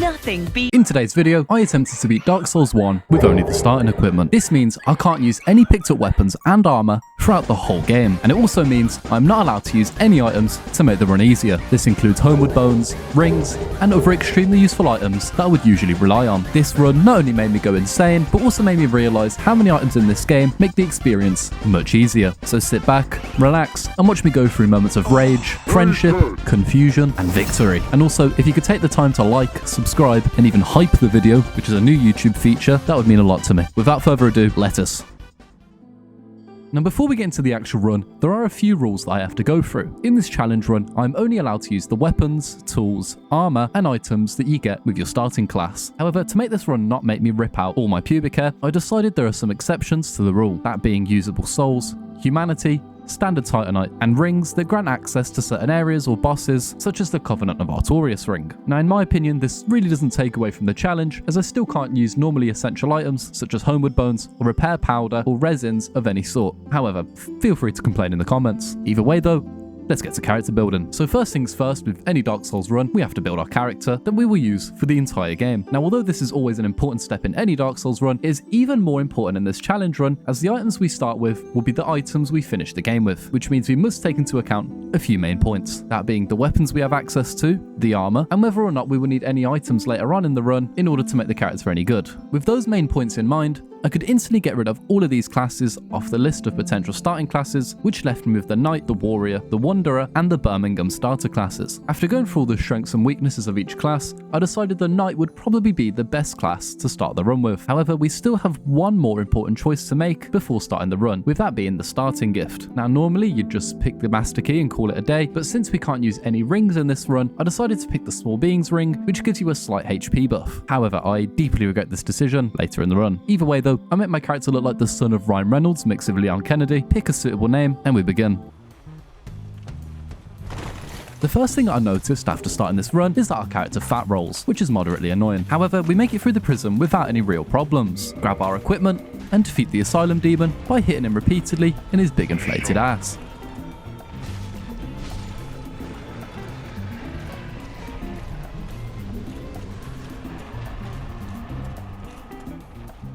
Nothing beats. In today's video, I attempted to beat Dark Souls 1 with only the starting equipment. This means I can't use any picked up weapons and armor throughout the whole game, and it also means I'm not allowed to use any items to make the run easier. This includes homeward bones, rings, and other extremely useful items that I would usually rely on. This run not only made me go insane, but also made me realise how many items in this game make the experience much easier. So sit back, relax, and watch me go through moments of rage, friendship, confusion, and victory. And also, if you could take the time to like, subscribe, and even hype the video, which is a new YouTube feature, that would mean a lot to me. Without further ado, let us. Now before we get into the actual run, there are a few rules that I have to go through. In this challenge run, I'm only allowed to use the weapons, tools, armor, and items that you get with your starting class. However, to make this run not make me rip out all my pubic hair, I decided there are some exceptions to the rule, that being usable souls, humanity, standard titanite, and rings that grant access to certain areas or bosses, such as the Covenant of Artorias ring. Now in my opinion, this really doesn't take away from the challenge, as I still can't use normally essential items such as homeward bones or repair powder or resins of any sort. However, feel free to complain in the comments. Either way though, let's get to character building. So first things first, with any Dark Souls run, we have to build our character that we will use for the entire game. Now although this is always an important step in any Dark Souls run, it is even more important in this challenge run, as the items we start with will be the items we finish the game with, which means we must take into account a few main points, that being the weapons we have access to, the armor, and whether or not we will need any items later on in the run in order to make the character any good. With those main points in mind, I could instantly get rid of all of these classes off the list of potential starting classes, which left me with the Knight, the Warrior, the Wanderer, and the Birmingham starter classes. After going through all the strengths and weaknesses of each class, I decided the Knight would probably be the best class to start the run with. However, we still have one more important choice to make before starting the run, with that being the starting gift. Now normally you'd just pick the Master Key and call it a day, but since we can't use any rings in this run, I decided to pick the Small Beings ring, which gives you a slight HP buff. However, I deeply regret this decision later in the run. Either way though, I make my character look like the son of Ryan Reynolds mixed with Leon Kennedy, pick a suitable name, and we begin. The first thing I noticed after starting this run is that our character fat rolls, which is moderately annoying. However, we make it through the prison without any real problems, grab our equipment, and defeat the Asylum Demon by hitting him repeatedly in his big inflated ass.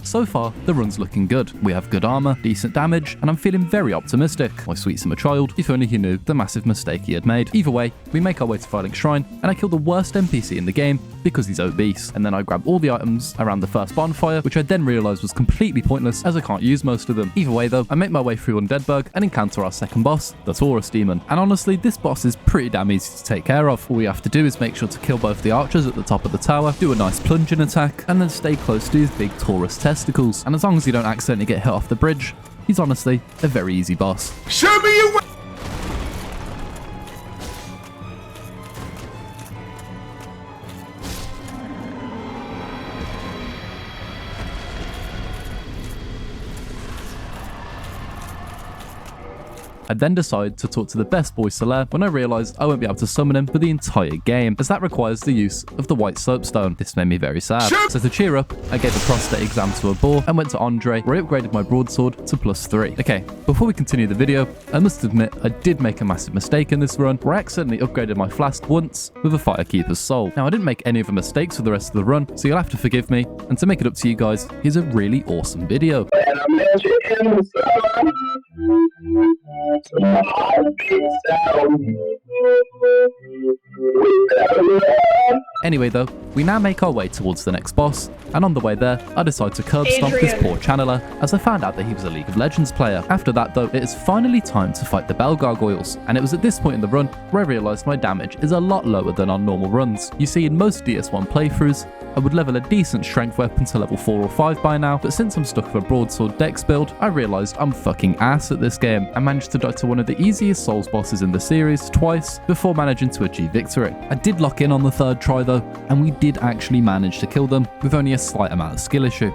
So far, the run's looking good. We have good armor, decent damage, and I'm feeling very optimistic. My sweet summer child, if only he knew the massive mistake he had made. Either way, we make our way to Firelink Shrine, and I kill the worst NPC in the game because he's obese. And then I grab all the items around the first bonfire, which I then realised was completely pointless as I can't use most of them. Either way though, I make my way through Undeadburg and encounter our second boss, the Taurus Demon. And honestly, this boss is pretty damn easy to take care of. All we have to do is make sure to kill both the archers at the top of the tower, do a nice plunging attack, and then stay close to his big Taurus testicles. And as long as you don't accidentally get hit off the bridge, he's honestly a very easy boss. Show me your way! I then decide to talk to the best boy Solaire when I realise I won't be able to summon him for the entire game, as that requires the use of the white soapstone. This made me very sad. So to cheer up, I gave a prostate exam to a boar and went to Andre, where I upgraded my broadsword to +3. Okay, before we continue the video, I must admit I did make a massive mistake in this run, where I accidentally upgraded my flask once with a Firekeeper's soul. Now I didn't make any of the mistakes for the rest of the run, so you'll have to forgive me, and to make it up to you guys, here's a really awesome video. Anyway though, we now make our way towards the next boss, and on the way there, I decide to curb stomp this poor channeler, as I found out that he was a League of Legends player. After that though, it is finally time to fight the Bell Gargoyles, and it was at this point in the run where I realised my damage is a lot lower than on normal runs. You see, in most DS1 playthroughs, I would level a decent strength weapon to level 4 or 5 by now, but since I'm stuck with a broadsword dex build, I realised I'm fucking ass at this game. I managed to die to one of the easiest Souls bosses in the series twice before managing to achieve victory. I did lock in on the third try though, and we did actually manage to kill them with only a slight amount of skill issue.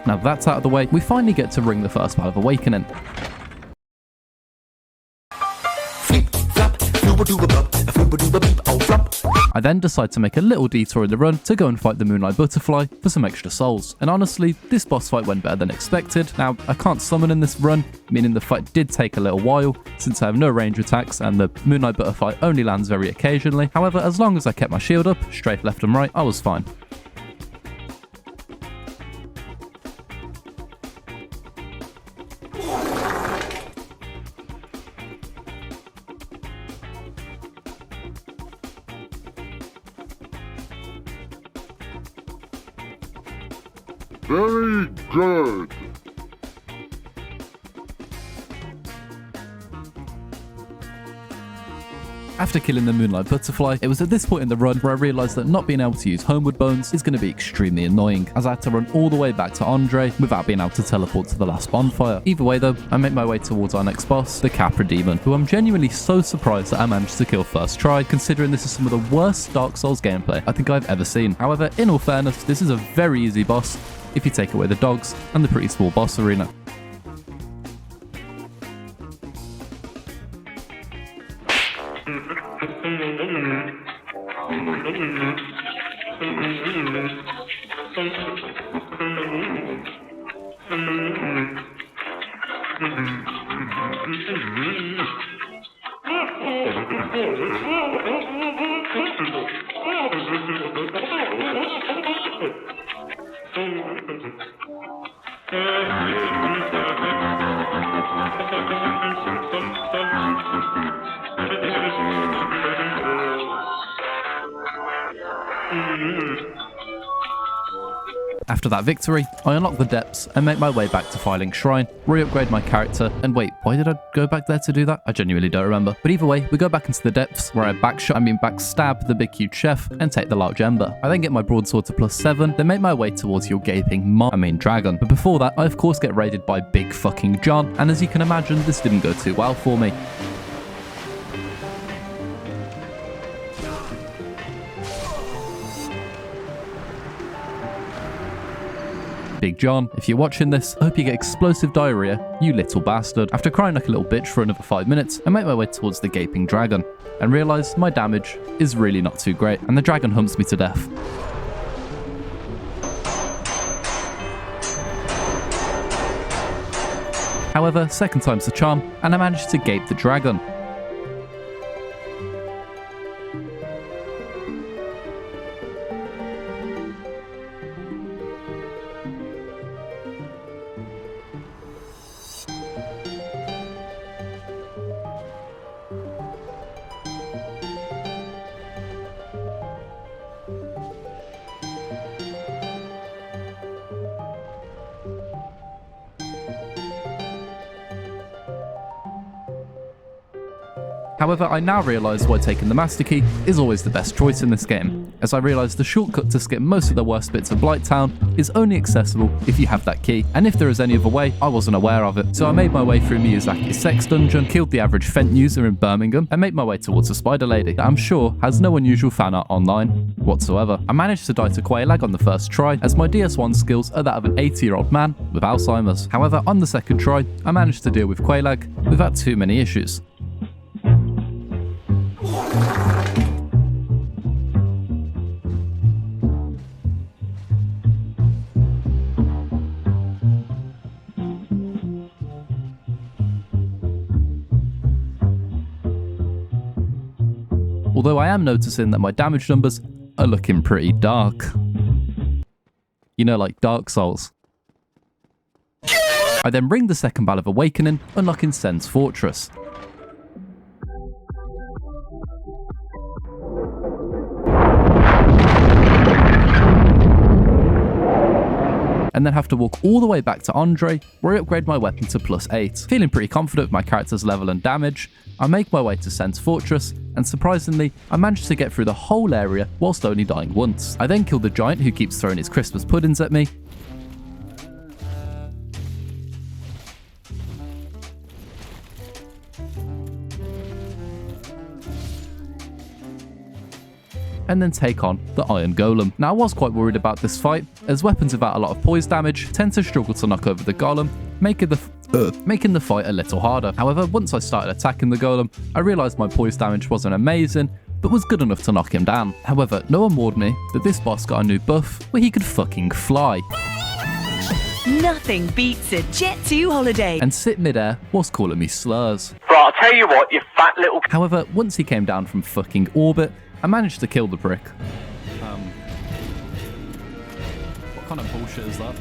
Now that's out of the way, we finally get to ring the first bell of awakening. I then decide to make a little detour in the run to go and fight the Moonlight Butterfly for some extra souls. And honestly, this boss fight went better than expected. Now, I can't summon in this run, meaning the fight did take a little while, since I have no range attacks and the Moonlight Butterfly only lands very occasionally. However, as long as I kept my shield up, straight, left and right, I was fine. Very good. After killing the Moonlight Butterfly, it was at this point in the run where I realised that not being able to use Homeward Bones is going to be extremely annoying, as I had to run all the way back to Andre without being able to teleport to the last bonfire. Either way though, I make my way towards our next boss, the Capra Demon, who I'm genuinely so surprised that I managed to kill first try, considering this is some of the worst Dark Souls gameplay I think I've ever seen. However, in all fairness, this is a very easy boss if you take away the dogs and the pretty small boss arena. After that victory, I unlock the depths and make my way back to Filing Shrine, re-upgrade my character, and wait, why did I go back there to do that? I genuinely don't remember. But either way, we go back into the depths where I backstab the big huge chef and take the large ember. I then get my broadsword to +7, then make my way towards your gaping dragon. But before that, I of course get raided by Big Fucking John, and as you can imagine, this didn't go too well for me. Big John, if you're watching this, I hope you get explosive diarrhea, you little bastard. After crying like a little bitch for another 5 minutes, I make my way towards the gaping dragon and realise my damage is really not too great, and the dragon humps me to death. However, second time's the charm, and I managed to gape the dragon. However, I now realise why taking the Master Key is always the best choice in this game, as I realise the shortcut to skip most of the worst bits of Blighttown is only accessible if you have that key, and if there is any other way, I wasn't aware of it. So I made my way through Miyazaki's sex dungeon, killed the average Fent user in Birmingham, and made my way towards a spider lady that I'm sure has no unusual fan art online whatsoever. I managed to die to Quelaag on the first try, as my DS1 skills are that of an 80-year-old man with Alzheimer's. However, on the second try, I managed to deal with Quelaag without too many issues. Although I am noticing that my damage numbers are looking pretty dark. You know, like Dark Souls. I then ring the second bell of awakening, unlocking Sen's Fortress. And then have to walk all the way back to Andre, where I upgrade my weapon to +8. Feeling pretty confident with my character's level and damage, I make my way to Sen's Fortress, and surprisingly, I managed to get through the whole area whilst only dying once. I then kill the giant who keeps throwing his Christmas puddings at me, and then take on the Iron Golem. Now I was quite worried about this fight, as weapons without a lot of poise damage tend to struggle to knock over the Golem, making the fight a little harder. However, once I started attacking the Golem, I realised my poise damage wasn't amazing, but was good enough to knock him down. However, no one warned me that this boss got a new buff where he could fucking fly. Nothing beats a Jet 2 holiday. And sit midair was calling me slurs. Right, I'll tell you what, you fat little... However, once he came down from fucking orbit, I managed to kill the prick. What kind of bullshit is that?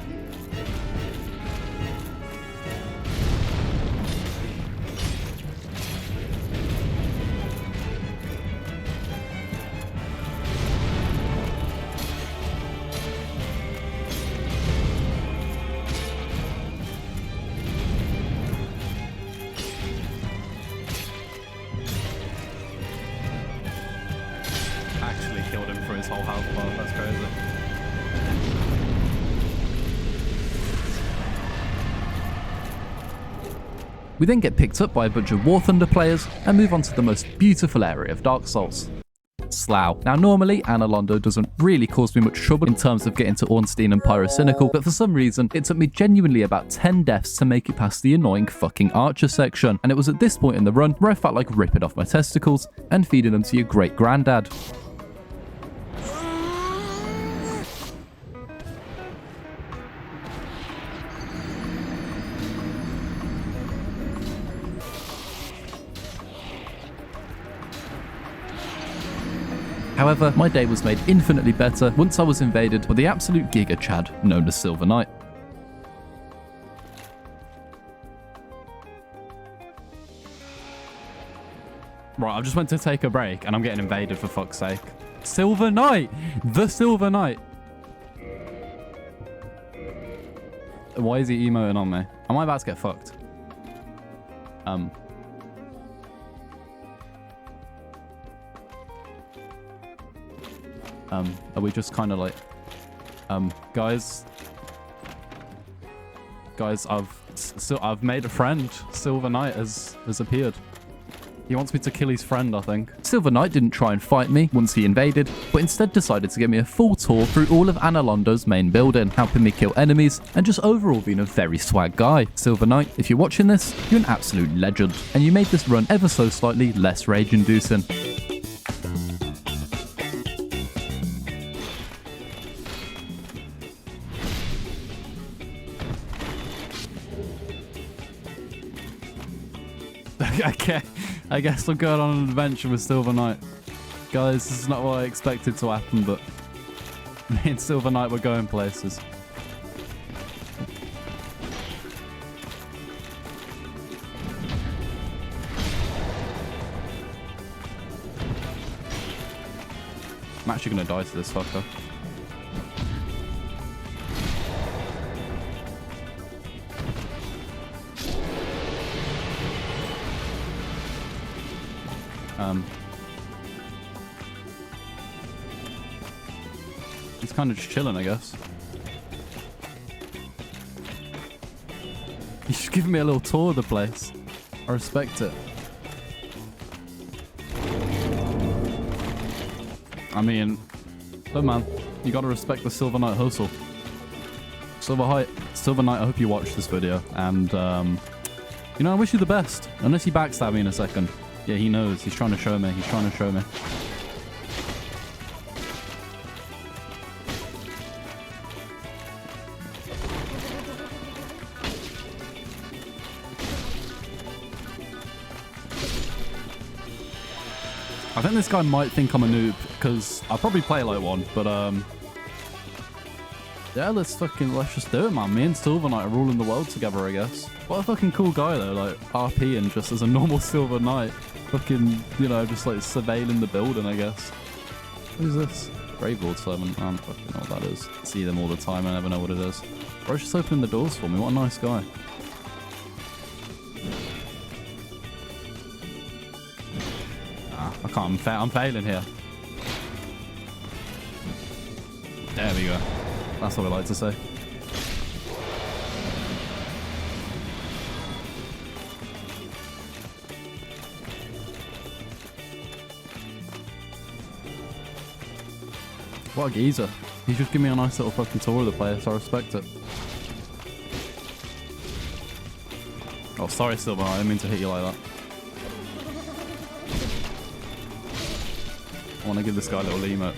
Actually killed him for his whole health bar. That's crazy. We then get picked up by a bunch of War Thunder players and move on to the most beautiful area of Dark Souls, Slough. Now normally Anna Londo doesn't really cause me much trouble in terms of getting to Ornstein and Pyrocynical, but for some reason it took me genuinely about 10 deaths to make it past the annoying fucking Archer section, and it was at this point in the run where I felt like ripping off my testicles and feeding them to your great granddad. However, my day was made infinitely better once I was invaded by the absolute Giga Chad known as Silver Knight. Right, I just went to take a break and I'm getting invaded for fuck's sake. Silver Knight! The Silver Knight! Why is he emoting on me? Am I about to get fucked? Are we just kind of like, guys, I've made a friend. Silver Knight has appeared. He wants me to kill his friend, I think. Silver Knight didn't try and fight me once he invaded, but instead decided to give me a full tour through all of Anna Londo's main building, helping me kill enemies, and just overall being a very swag guy. Silver Knight, if you're watching this, you're an absolute legend, and you made this run ever so slightly less rage-inducing. Okay, I guess I'm going on an adventure with Silver Knight. Guys, this is not what I expected to happen, but me and Silver Knight were going places. I'm actually going to die to this fucker. He's kind of just chilling, I guess. He's just giving me a little tour of the place. I respect it. I mean, look man, you gotta respect the Silver Knight hustle. Silver Knight, I hope you watch this video, and you know, I wish you the best. Unless you backstab me in a second. Yeah, he knows. He's trying to show me. He's trying to show me. I think this guy might think I'm a noob, because I probably play like one, but yeah, let's just do it, man. Me and Silver Knight are ruling the world together, I guess. What a fucking cool guy, though, like, RP and just as a normal Silver Knight. Fucking, you know, just like surveilling the building, I guess. Who's this? Gravelord Servant. I don't fucking know what that is. I see them all the time, I never know what it is. Bro's just opening the doors for me, what a nice guy. I can't, I'm failing here. There we go. That's what I like to say. What a geezer. He's just giving me a nice little fucking tour of the place. I respect it. Oh, sorry, Silver. I didn't mean to hit you like that. I want to give this guy a little emote.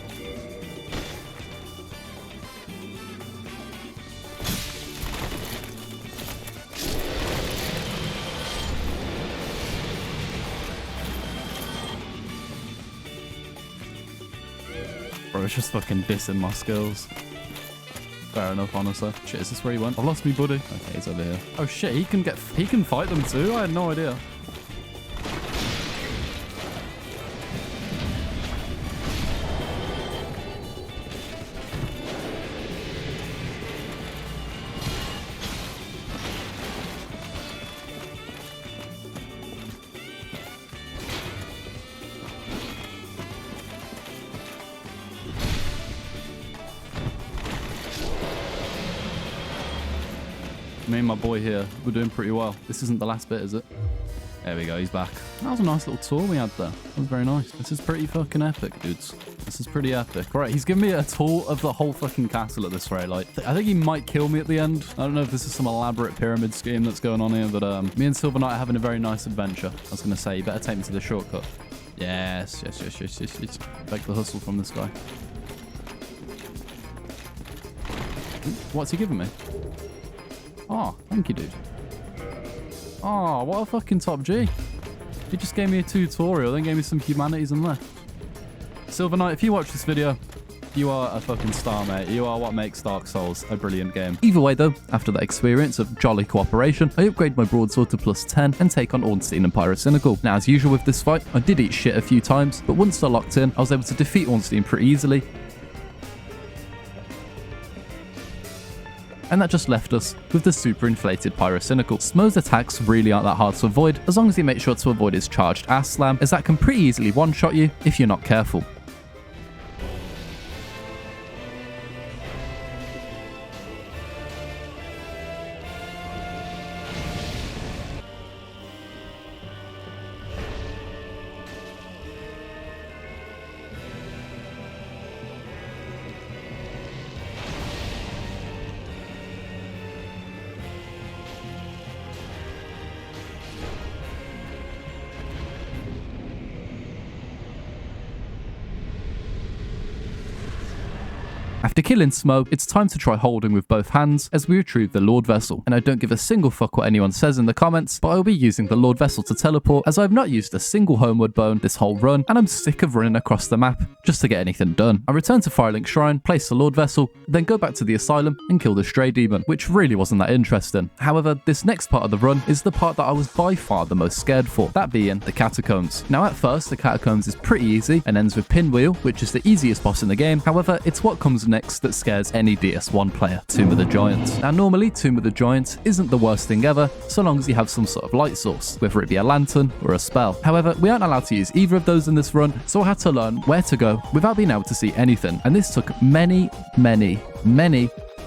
Bro, it's just fucking dissing my skills. Fair enough, honestly. Shit, is this where he went? I've lost me buddy. Okay, he's over here. Oh shit, he can fight them too? I had no idea. Me and my boy here, we're doing pretty well. This isn't the last bit, is it? There we go, he's back. That was a nice little tour we had there. That was very nice. This is pretty fucking epic, dudes. This is pretty epic. All right, he's giving me a tour of the whole fucking castle at this rate. Like, I think he might kill me at the end. I don't know if this is some elaborate pyramid scheme that's going on here, but me and Silver Knight are having a very nice adventure. I was going to say, you better take me to the shortcut. Yes. Beg the hustle from this guy. What's he giving me? Oh, thank you, dude. Oh, what a fucking top G. He just gave me a tutorial, then gave me some humanities and left. Silver Knight, if you watch this video, you are a fucking star, mate. You are what makes Dark Souls a brilliant game. Either way, though, after that experience of jolly cooperation, I upgrade my broadsword to +10 and take on Ornstein and Pyrocynical. Now, as usual with this fight, I did eat shit a few times, but once I locked in, I was able to defeat Ornstein pretty easily. And that just left us with the super inflated Pyrocynical. Smo's attacks really aren't that hard to avoid, as long as you make sure to avoid his charged ass slam, as that can pretty easily one-shot you if you're not careful. After killing Smo, it's time to try holding with both hands as we retrieve the Lord Vessel. And I don't give a single fuck what anyone says in the comments, but I'll be using the Lord Vessel to teleport, as I've not used a single homeward bone this whole run, and I'm sick of running across the map just to get anything done. I return to Firelink Shrine, place the Lord Vessel, then go back to the Asylum and kill the Stray Demon, which really wasn't that interesting. However, this next part of the run is the part that I was by far the most scared for, that being the Catacombs. Now at first, the Catacombs is pretty easy and ends with Pinwheel, which is the easiest boss in the game. However, it's what comes next that scares any DS1 player, Tomb of the Giants. Now normally Tomb of the Giants isn't the worst thing ever, so long as you have some sort of light source, whether it be a lantern or a spell. However, we aren't allowed to use either of those in this run, so I had to learn where to go without being able to see anything, and this took many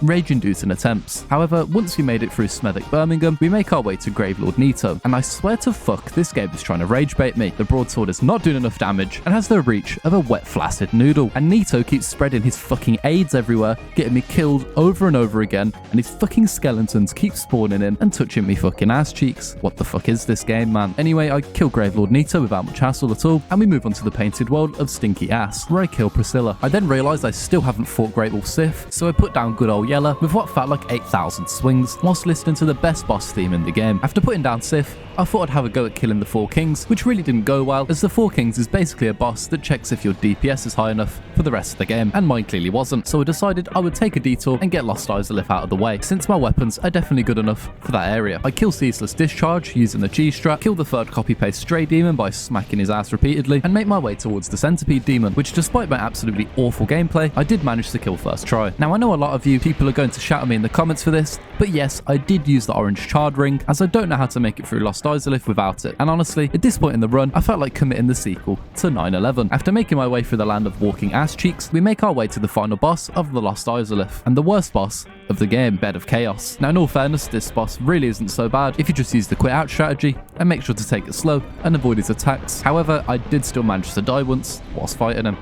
rage-inducing attempts. However, once we made it through Smethwick Birmingham, we make our way to Gravelord Nito, and I swear to fuck, this game is trying to rage bait me. The broadsword is not doing enough damage and has the reach of a wet flaccid noodle, and Nito keeps spreading his fucking aids everywhere, getting me killed over and over again, and his fucking skeletons keep spawning in and touching me fucking ass cheeks. What the fuck is this game, man? Anyway, I kill Gravelord Nito without much hassle at all, and we move on to the painted world of Stinky Ass, where I kill Priscilla. I then realised I still haven't fought Great Wolf Sith, so I put down good old Yeller with what felt like 8,000 swings, whilst listening to the best boss theme in the game. After putting down Sith, I thought I'd have a go at killing the Four Kings, which really didn't go well, as the Four Kings is basically a boss that checks if your DPS is high enough for the rest of the game, and mine clearly wasn't, so I decided I would take a detour and get Lost Izalith out of the way, since my weapons are definitely good enough for that area. I kill Ceaseless Discharge using the G-Strat, kill the third copy-paste Stray Demon by smacking his ass repeatedly, and make my way towards the Centipede Demon, which despite my absolutely awful gameplay, I did manage to kill first try. Now I know a lot of you people are going to shout at me in the comments for this, but yes, I did use the orange Charred Ring, as I don't know how to make it through Lost Izalith without it, and honestly, at this point in the run, I felt like committing the sequel to 9/11. After making my way through the land of walking ass cheeks, we make our way to the final boss of the Lost Izalith, and the worst boss of the game, Bed of Chaos. Now in all fairness, this boss really isn't so bad if you just use the quit out strategy and make sure to take it slow and avoid his attacks. However, I did still manage to die once whilst fighting him.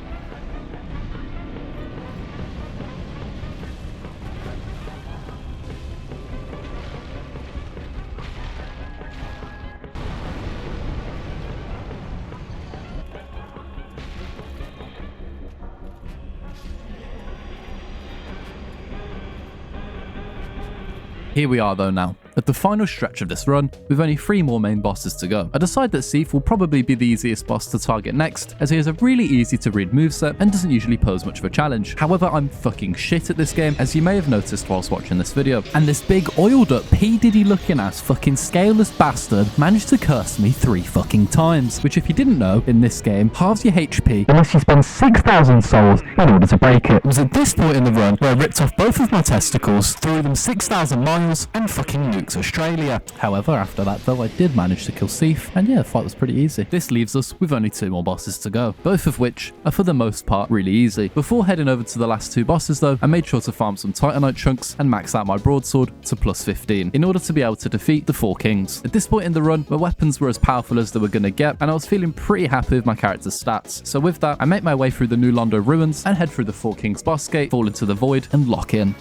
Here we are though now, at the final stretch of this run, with only 3 more main bosses to go. I decide that Seath will probably be the easiest boss to target next, as he has a really easy to read moveset and doesn't usually pose much of a challenge. However, I'm fucking shit at this game, as you may have noticed whilst watching this video. And this big oiled up P. Diddy looking ass fucking scaleless bastard managed to curse me 3 fucking times, which if you didn't know, in this game, halves your HP unless you spend 6,000 souls in order to break it. It was at this point in the run where I ripped off both of my testicles, threw them 6,000 miles, and fucking nuked Australia. However, after that though, I did manage to kill Seath, and yeah, the fight was pretty easy. This leaves us with only 2 more bosses to go, both of which are for the most part really easy. Before heading over to the last 2 bosses though, I made sure to farm some Titanite chunks and max out my broadsword to plus 15 in order to be able to defeat the 4 kings. At this point in the run, my weapons were as powerful as they were going to get, and I was feeling pretty happy with my character's stats. So with that, I make my way through the New Londo ruins and head through the 4 kings boss gate, fall into the void and lock in.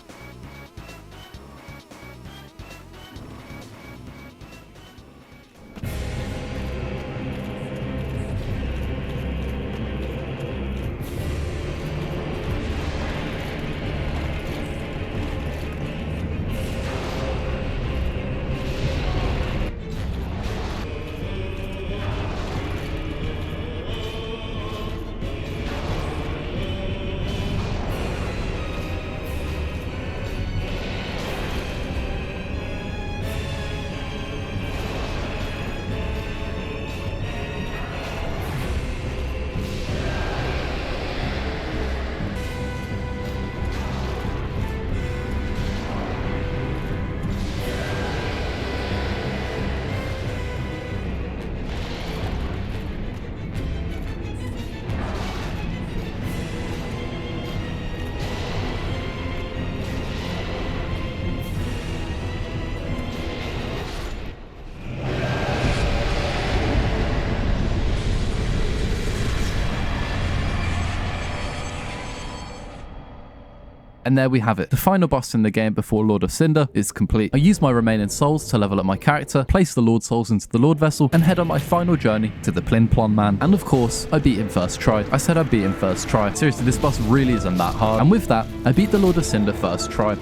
And there we have it. The final boss in the game before Lord of Cinder is complete. I used my remaining souls to level up my character, place the Lord souls into the Lord vessel, and head on my final journey to the Plin Plon man. And of course, I beat him first try. I said I'd beat him first try. Seriously, this boss really isn't that hard. And with that, I beat the Lord of Cinder first try.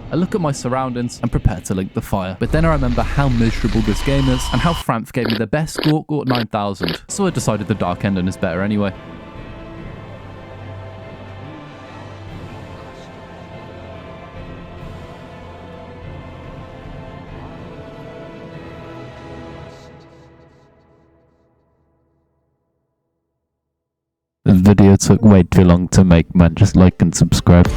I look at my surroundings and prepare to link the fire. But then I remember how miserable this game is and how Franf gave me the best Gork 9000. So I decided the dark ending is better anyway. This video took way too long to make, man. Just like and subscribe.